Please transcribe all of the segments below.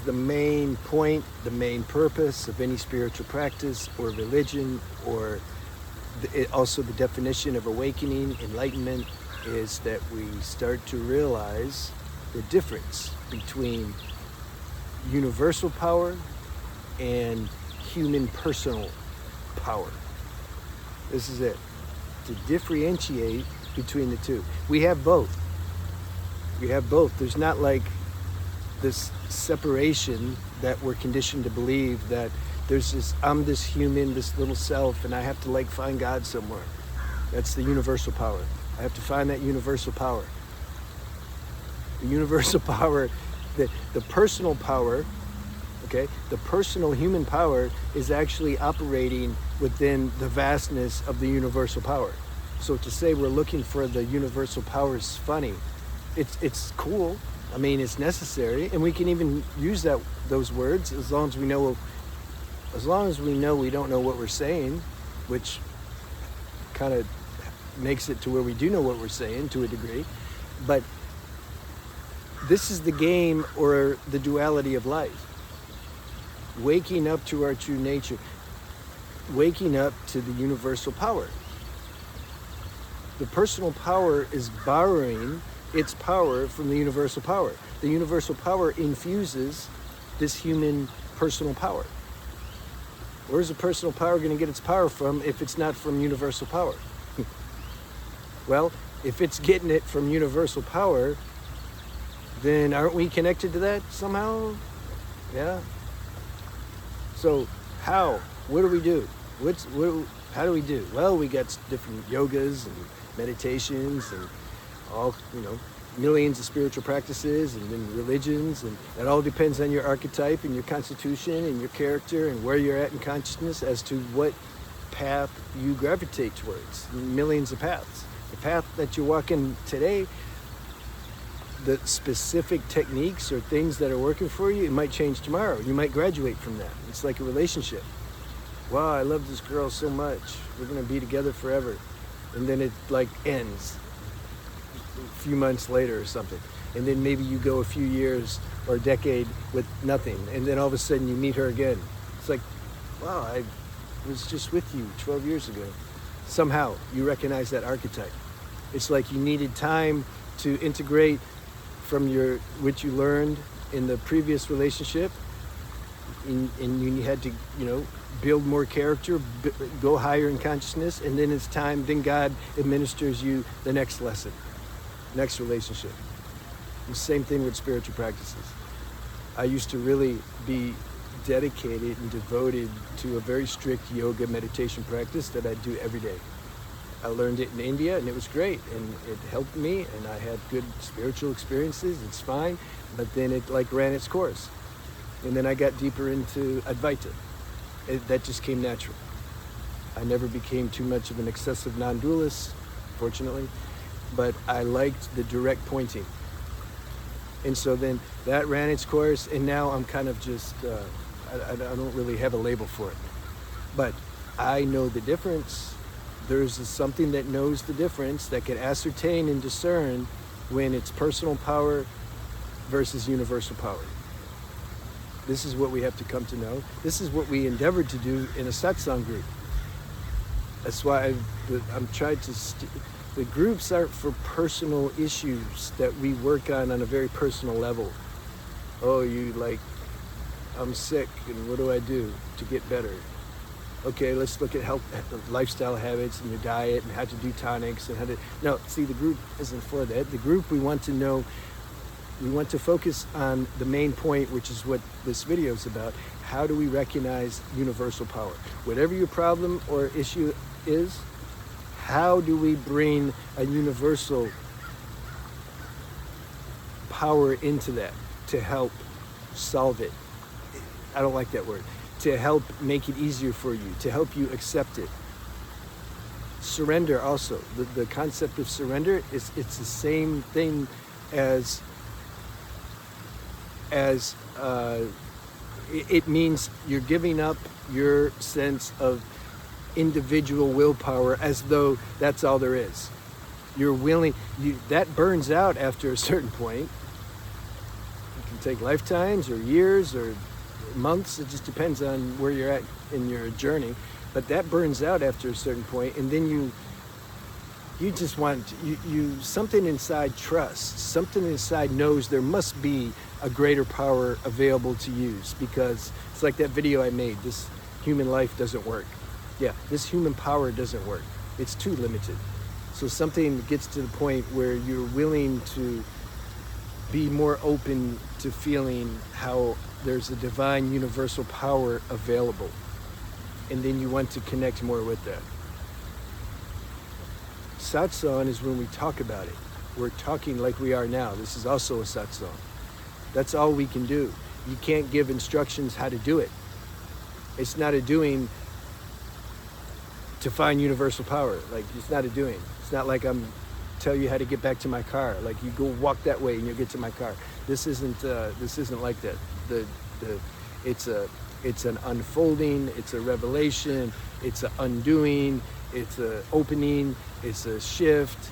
the main point, the main purpose of any spiritual practice or religion, or also the definition of awakening, enlightenment, is that we start to realize the difference between universal power and human personal power. This is it. To differentiate between the two. We have both. We have both. There's not like this separation that we're conditioned to believe, that there's this, I'm this human, this little self, and I have to like find God somewhere. That's the universal power. I have to find that universal power. The universal power, the personal power, okay, the personal human power is actually operating within the vastness of the universal power. So to say we're looking for the universal power is funny. It's cool. I mean, it's necessary, and we can even use those words as long as we know we don't know what we're saying, which kind of makes it to where we do know what we're saying to a degree. But this is the game, or the duality of life. Waking up to our true nature. Waking up to the universal power. The personal power is borrowing its power from the universal power. The universal power infuses this human personal power. Where's the personal power going to get its power from if it's not from universal power? Well, if it's getting it from universal power, then aren't we connected to that somehow? Yeah. So how? What do we do? How do we do? Well, we got different yogas and meditations and all, millions of spiritual practices and then religions, and it all depends on your archetype and your constitution and your character and where you're at in consciousness as to what path you gravitate towards. Millions of paths. The path that you're walking today, the specific techniques or things that are working for you, it might change tomorrow. You might graduate from that. It's like a relationship. Wow, I love this girl so much. We're going to be together forever. And then it like ends a few months later or something. And then maybe you go a few years or a decade with nothing. And then all of a sudden you meet her again. It's like, wow, I was just with you 12 years ago. Somehow you recognize that archetype. It's like you needed time to integrate from what you learned in the previous relationship, and you had to, build more character, go higher in consciousness, and then it's time, then God administers you the next lesson, next relationship. The same thing with spiritual practices. I used to really be dedicated and devoted to a very strict yoga meditation practice that I do every day. I learned it in India, and it was great, and it helped me, and I had good spiritual experiences. It's fine, but then it ran its course. And then I got deeper into Advaita. That just came natural. I never became too much of an excessive non-dualist, fortunately, but I liked the direct pointing. And so then that ran its course, and now I'm kind of just, I don't really have a label for it. But I know the difference. There's something that knows the difference, that can ascertain and discern when it's personal power versus universal power. This is what we have to come to know. This is what we endeavored to do in a satsang group. That's why I'm trying to, the groups aren't for personal issues that we work on a very personal level. Oh, I'm sick, and what do I do to get better? Okay, let's look at health, lifestyle habits and your diet and how to do tonics and how to... No, see, the group isn't for that. The group, we want to know, we want to focus on the main point, which is what this video is about. How do we recognize universal power? Whatever your problem or issue is, how do we bring a universal power into that to help solve it? I don't like that word. To help make it easier for you, to help you accept it. Surrender also. The concept of surrender it's the same thing as it means you're giving up your sense of individual willpower as though that's all there is. You're willing, that burns out after a certain point. You can take lifetimes or years or months. It just depends on where you're at in your journey. But that burns out after a certain point, and then you just want you something inside trusts, something inside knows there must be a greater power available to use, because it's like that video I made, this human life doesn't work. Yeah, this human power doesn't work. It's too limited. So something gets to the point where you're willing to be more open to feeling how there's a divine universal power available. And then you want to connect more with that. Satsang is when we talk about it. We're talking like we are now. This is also a satsang. That's all we can do. You can't give instructions how to do it. It's not a doing to find universal power. Like, it's not a doing. It's not like I'm tell you how to get back to my car. Like, you go walk that way and you'll get to my car. This isn't like that. It's an unfolding, it's a revelation, it's an undoing, it's an opening, it's a shift,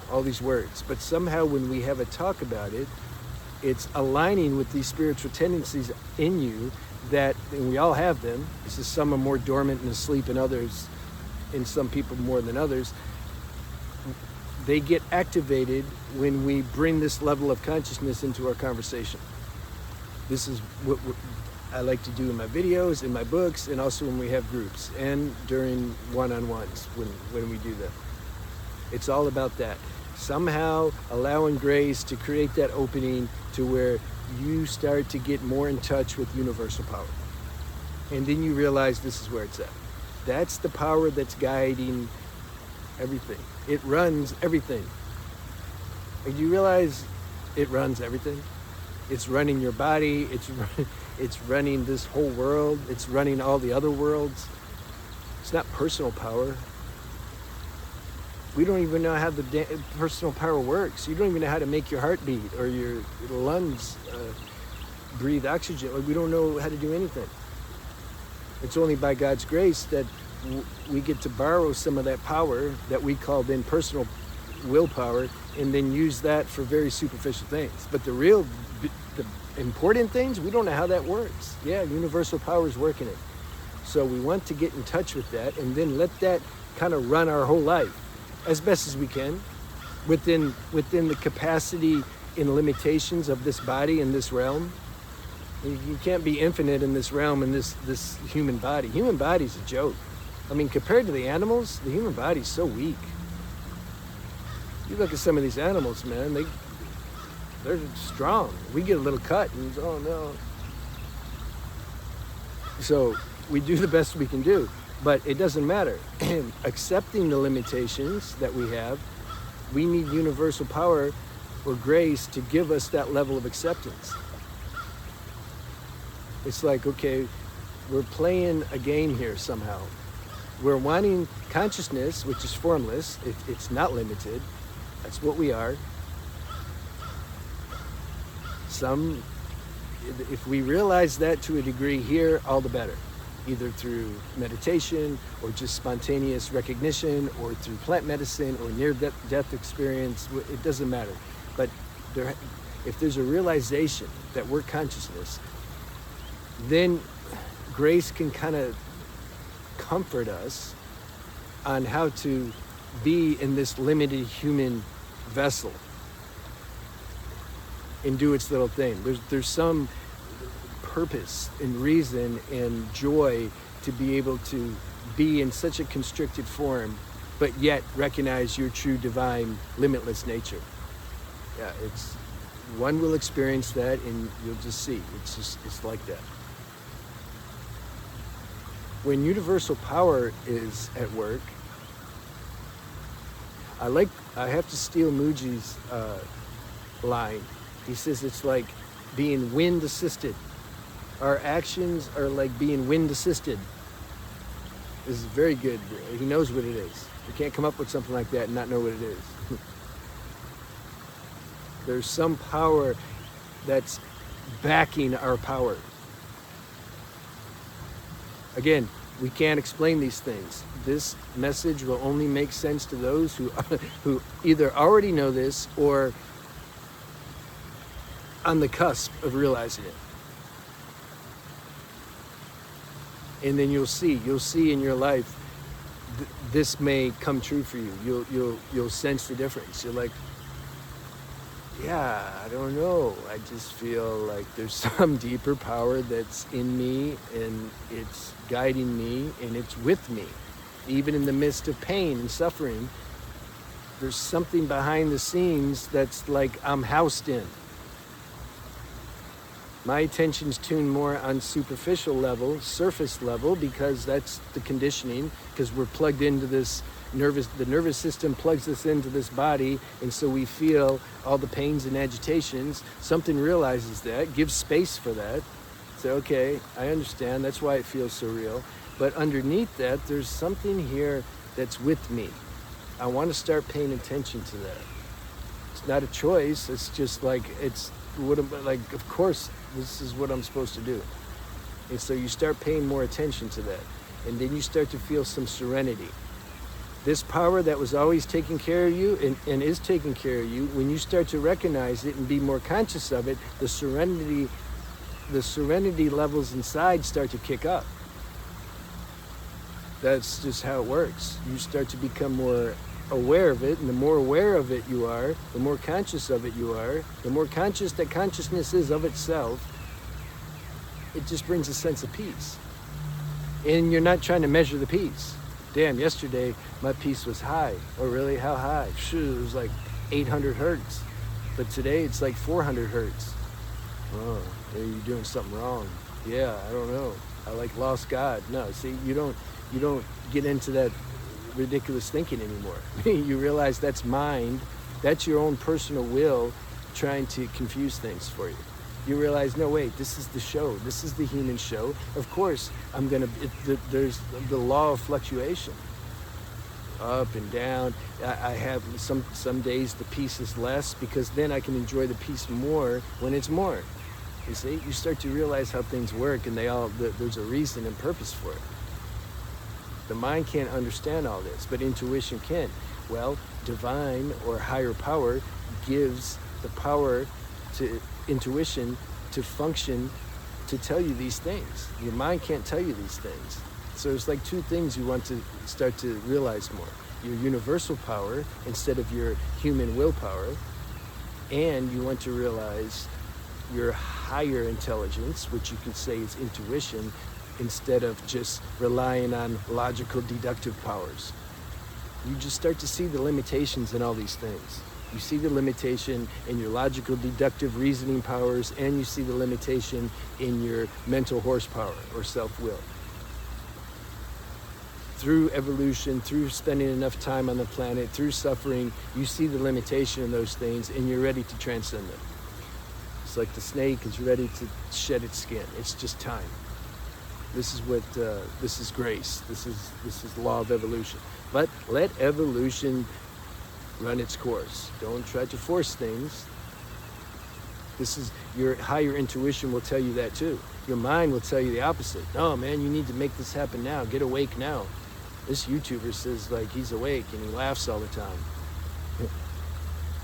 all these words. But somehow when we have a talk about it, it's aligning with these spiritual tendencies in you that, and we all have them. It's just some are more dormant and asleep in others, in some people more than others. They get activated when we bring this level of consciousness into our conversation. This is what I like to do in my videos, in my books, and also when we have groups and during one-on-ones when we do that. It's all about that. Somehow allowing grace to create that opening to where you start to get more in touch with universal power. And then you realize this is where it's at. That's the power that's guiding everything. It runs everything. And you realize it runs everything? It's running your body, it's running this whole world, it's running all the other worlds. It's not personal power. We don't even know how the personal power works. You don't even know how to make your heart beat or your lungs breathe oxygen. Like, we don't know how to do anything. It's only by God's grace that we get to borrow some of that power that we call then personal willpower, and then use that for very superficial things. But the important things, we don't know how that works. Yeah, universal power is working it. So we want to get in touch with that and then let that kind of run our whole life as best as we can within the capacity and limitations of this body and this realm. You can't be infinite in this realm and this human body. Human body's a joke. I mean, compared to the animals, the human body's so weak. You look at some of these animals, man, they're strong. We get a little cut and oh no. So we do the best we can do, but it doesn't matter. Accepting the limitations that we have, we need universal power or grace to give us that level of acceptance. It's like, okay, we're playing a game here somehow. We're wanting consciousness, which is formless. It's not limited. That's what we are. If we realize that to a degree here, all the better. Either through meditation or just spontaneous recognition or through plant medicine or near-death experience, it doesn't matter. But if there's a realization that we're consciousness, then grace can kind of comfort us on how to be in this limited human vessel and do its little thing. There's some purpose and reason and joy to be able to be in such a constricted form, but yet recognize your true divine limitless nature. Yeah, one will experience that and you'll just see. It's like that. When universal power is at work, I have to steal Muji's line. He says it's like being wind assisted. Our actions are like being wind assisted. This is very good. He knows what it is. You can't come up with something like that and not know what it is. There's some power that's backing our power. Again, we can't explain these things. This message will only make sense to those who either already know this or on the cusp of realizing it. And then you'll see in your life, this may come true for you. You'll sense the difference. You're like, yeah, I don't know. I just feel like there's some deeper power that's in me, and it's guiding me, and it's with me. Even in the midst of pain and suffering, there's something behind the scenes that's like I'm housed in. My attention's tuned more on superficial level, surface level, because that's the conditioning, because we're plugged into this the nervous system plugs us into this body, and so we feel all the pains and agitations. Something realizes that, gives space for that. Say, okay, I understand, that's why it feels so real. But underneath that, there's something here that's with me. I want to start paying attention to that. It's not a choice, it's just like, it's what I'm, like, of course, this is what I'm supposed to do. And so you start paying more attention to that. And then you start to feel some serenity. This power that was always taking care of you and is taking care of you, when you start to recognize it and be more conscious of it, the serenity levels inside start to kick up. That's just how it works. You start to become more aware of it, and the more aware of it you are, the more conscious of it you are, the more conscious that consciousness is of itself, it just brings a sense of peace. And you're not trying to measure the peace. Damn, yesterday my peace was high. Oh really? How high? Shoot, it was like 800 hertz. But today it's like 400 hertz. Oh, maybe you're doing something wrong. Yeah, I don't know. I like lost God. No, see, you don't get into that ridiculous thinking anymore. You realize that's mind, that's your own personal will trying to confuse things for you. You realize, no, wait, this is the show. This is the human show. Of course, there's the law of fluctuation. Up and down. I have some days the peace is less, because then I can enjoy the peace more when it's more. You see, you start to realize how things work, and there's a reason and purpose for it. The mind can't understand all this, but intuition can. Well, divine or higher power gives the power to intuition to function, to tell you these things. Your mind can't tell you these things. So there's like two things you want to start to realize more. Your universal power instead of your human willpower, and you want to realize your higher intelligence, which you can say is intuition, instead of just relying on logical deductive powers. You just start to see the limitations in all these things. You see the limitation in your logical deductive reasoning powers, and you see the limitation in your mental horsepower or self-will. Through evolution, through spending enough time on the planet, through suffering, you see the limitation in those things, and you're ready to transcend them. It's like the snake is ready to shed its skin. It's just time. This is grace. This is the law of evolution. But let evolution run its course. Don't try to force things. This is your higher intuition will tell you that too. Your mind will tell you the opposite. No, man, you need to make this happen now. Get awake now. This YouTuber says like he's awake and he laughs all the time.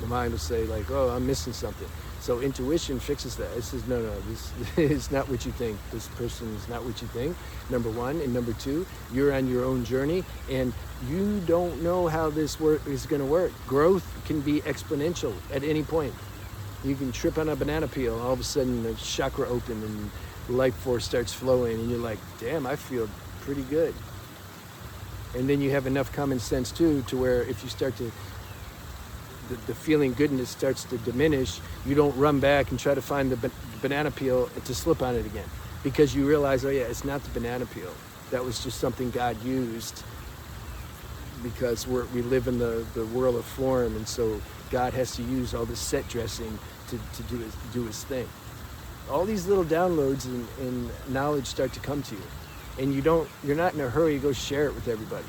The mind will say like, oh, I'm missing something. So intuition fixes that. It says, no, this is not what you think. This person is not what you think, number one. And number two, you're on your own journey, and you don't know how this is going to work. Growth can be exponential at any point. You can trip on a banana peel, and all of a sudden the chakra open and life force starts flowing, and you're like, damn, I feel pretty good. And then you have enough common sense too, to where if you start to the feeling goodness starts to diminish, you don't run back and try to find the banana peel to slip on it again, because you realize, oh yeah, it's not the banana peel. That was just something God used, because we live in the world of form, and so God has to use all this set dressing to do his thing. All these little downloads and knowledge start to come to you, and you're not in a hurry to go share it with everybody.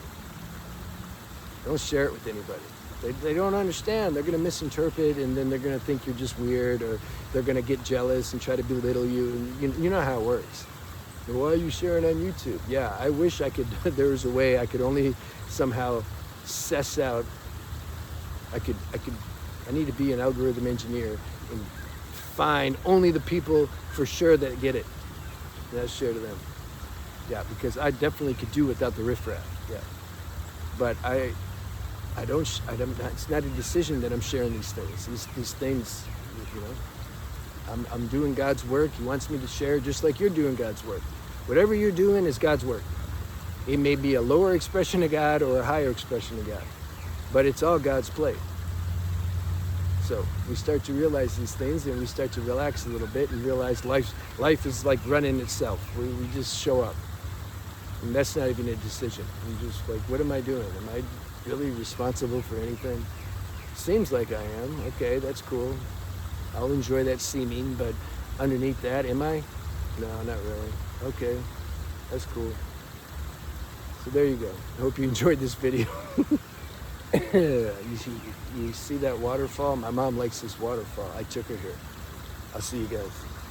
Don't share it with anybody. They don't understand. They're going to misinterpret, and then they're going to think you're just weird, or they're going to get jealous and try to belittle you. And you know how it works. Why are you sharing on YouTube? Yeah, I wish I could. There was a way I could only somehow suss out. I need to be an algorithm engineer and find only the people for sure that get it. And I share to them. Yeah, because I definitely could do without the riffraff. Yeah, but I don't. It's not a decision that I'm sharing these things. These things, you know. I'm doing God's work. He wants me to share, just like you're doing God's work. Whatever you're doing is God's work. It may be a lower expression of God or a higher expression of God, but it's all God's play. So we start to realize these things, and we start to relax a little bit and realize life is like running itself. We just show up. And that's not even a decision. I'm just like, what am I doing? Am I really responsible for anything? Seems like I am. Okay, that's cool. I'll enjoy that seeming, but underneath that, am I? No, not really. Okay, that's cool. So there you go. I hope you enjoyed this video. You see that waterfall? My mom likes this waterfall. I took her here. I'll see you guys.